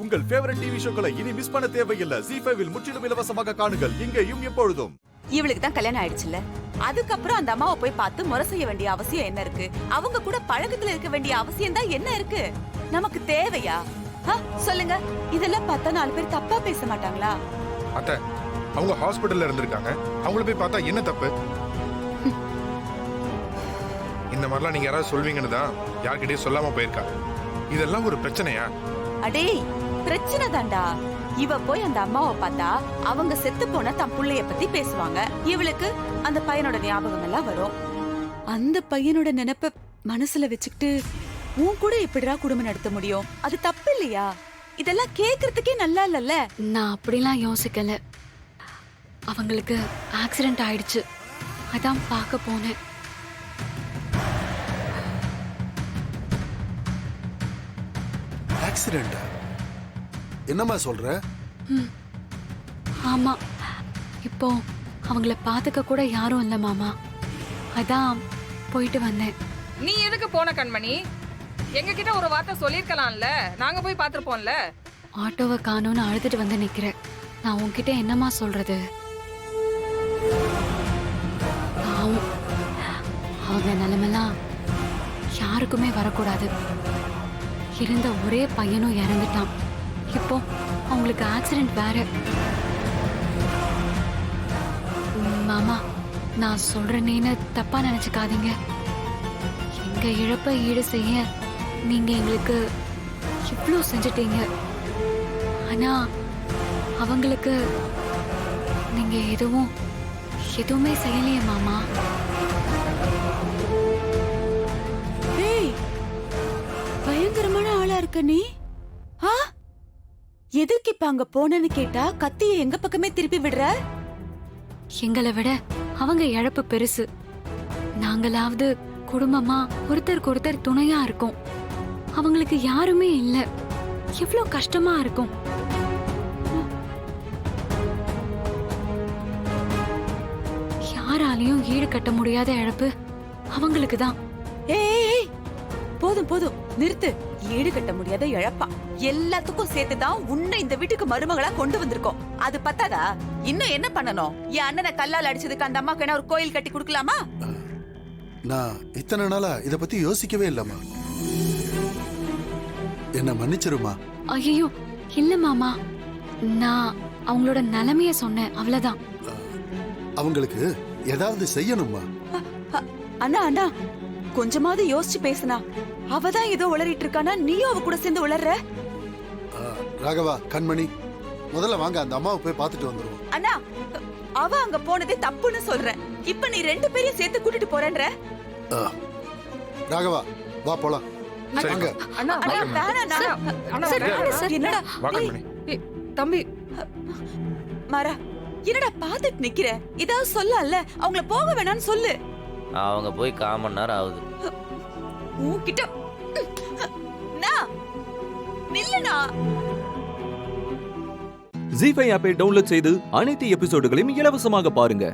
உங்கள் favourite TV ஷோக்களை இனி miss பண்ண தேவையில்லை. ZEE5 இல் முற்றிலும் இலவசமாக காணுங்கள். இங்கேயும் எப்பொழுதும். இவளுக்கு தான் கல்யாணம் ஆயிடுச்சுல்ல, அதுக்கப்புறம் அந்த அம்மாவை போய் பார்த்து முறை செய்ய வேண்டிய அவசியம் என்ன இருக்கு? அவங்க கூட பழக்கத்துல இருக்க வேண்டிய அவசியம் தான் என்ன இருக்கு? நமக்கு தேவையா? சொல்லுங்க. இதெல்லாம் பார்த்தா 4 பேர் தப்பா பேச மாட்டாங்களா? அத்தை, அவங்க ஹாஸ்பிடல்ல இருந்திருக்காங்க. அவங்கள போய் பார்த்தா என்ன தப்பு? இந்த மாதிரிலாம் நீங்க யாராவது சொல்வீங்கன்னு தான் யார்கிட்டயும் சொல்லாம போயிருக்கா. இதெல்லாம் ஒரு பிரச்சனையா? அடே, பிரச்சனை தாண்டா. இவ போய் அந்த அம்மாவை பார்த்தா அவங்க செத்து போன தன் புள்ளைய பத்தி பேசுவாங்க. இவளுக்கு அந்த பையனோட ஞாபகம் எல்லாம் வரும். அந்த பையனோட நினைப்ப மனசுல வச்சுக்கிட்டு உன் கூட எப்படிடா குடும்பம் நடத்த முடியும்? அது தப்பு இல்லையா? இதெல்லாம் கேக்குறதுக்கே நல்லா இல்லல்ல. நான் அப்படிலாம் யோசிக்கல. அவங்களுக்கு ஆக்சிடென்ட் ஆயிடுச்சு, அதான் பார்க்க போனேன். ஆக்சிடென்ட்டா? என்னம்மா சொல்ற? ஆமா, இப்போ அவங்கள பாத்துக்க கூட யாரும் இல்ல மாமா. அதான் போயிட்டு வந்தேன். நீ எதுக்கு போன கண்மணி? எங்க கிட்ட ஒரு வார்த்தை சொல்லிருக்கலாம்ல, நாங்க போய் பாத்துருப்போம்ல. ஆட்டோவை காணோன்னு அழுதுட்டு வந்து நிக்கிறேன். நான் உன்கிட்ட என்னமா சொல்றது? அவங்க நிலைமெல்லாம் யாருக்குமே வரக்கூடாது. இருந்த ஒரே பையனும் இறந்துட்டான். இப்போ அவங்களுக்கு ஆக்சிடென்ட் வேற. மாமா, நான் சொல்றேன்னு தப்பா நினைச்சுக்காதீங்க. எங்க இழப்பை ஈடு செய்ய நீங்க எங்களுக்கு இவ்வளோ செஞ்சிட்டீங்க. ஆனா அவங்களுக்கு நீங்க எதுவுமே செய்யலையே மாமா. பயங்கரமான ஆளா இருக்க நீ. எதுக்கு இப்ப அங்க போனேன்னு கேட்டா கத்திய எங்க பக்கமே திருப்பி விடுற? எங்களை விட அவங்க இழப்பு பெருசு. நாங்களாவது குடும்பமா ஒருத்தருக்கு ஒருத்தர் துணையா இருக்கோம். அவங்களுக்கு யாருமே இல்ல. எவ்வளவு கஷ்டமா இருக்கும். யாராலையும் ஈடு கட்ட முடியாத இழப்பு அவங்களுக்கு தான். ஏய், போதும் போதும், நிறுத்து. ஈடு கட்ட முடியாத இழப்பா? எல்லாத்துக்கும் சேர்த்துதான் உன்னை இந்த வீட்டுக்கு மருமகளா கொண்டு வந்திருக்கோம். அது பத்தாதா? இன்னும் என்ன பண்ணணும்? என் அண்ணனை கல்லால் அடிச்சதுக்கு அந்த அம்மாக்கு என்ன ஒரு கோயில் கட்டி கொடுக்கலாமா? நான் இத்தனை நாளா இத பத்தி யோசிக்கவே இல்லம்மா. என்ன மன்னிச்சிருமா. ஐயோ இல்ல மாமா, நான் அவங்களோட நிலைமைய சொன்னேன், அவ்வளவுதான். அவங்களுக்கு ஏதாவது செய்யணுமா? அண்ணா அண்ணா, கொஞ்சமாவது யோசிச்சு பேசுனா. அவதான் ஏதோ உளறிட்டு இருக்கானா, நீயும் அவ கூட சேர்ந்து உளர்ற? ராகவா, கண்மணி, முதல்ல வாங்க அந்த அம்மாவை போய் பார்த்துட்டு வந்துருவோம். அண்ணா, அவ அங்க போனதே தப்புன்னு சொல்றேன். இப்ப நீ 2 பேரையும் சேர்த்து கூட்டிட்டு போறேன்ற. ராகவா, வா போலாம். சரிங்க. அண்ணா வேணாண்ணா. என்னடா வா கண்மணி. தம்பி மாறா, என்னடா பாத்துட்டு நிக்கிற? ஏதாவது சொல்லல. அவங்கள போக வேணாம்னு சொல்லு. அவங்க போய் 1/4 மணி நேரம் ஆகுது. உன்கிட்ட நில்லுனா. ZEE5 ஆப்பை டவுன்லோட் செய்து அனைத்து எபிசோடுகளையும் இலவசமாக பாருங்க.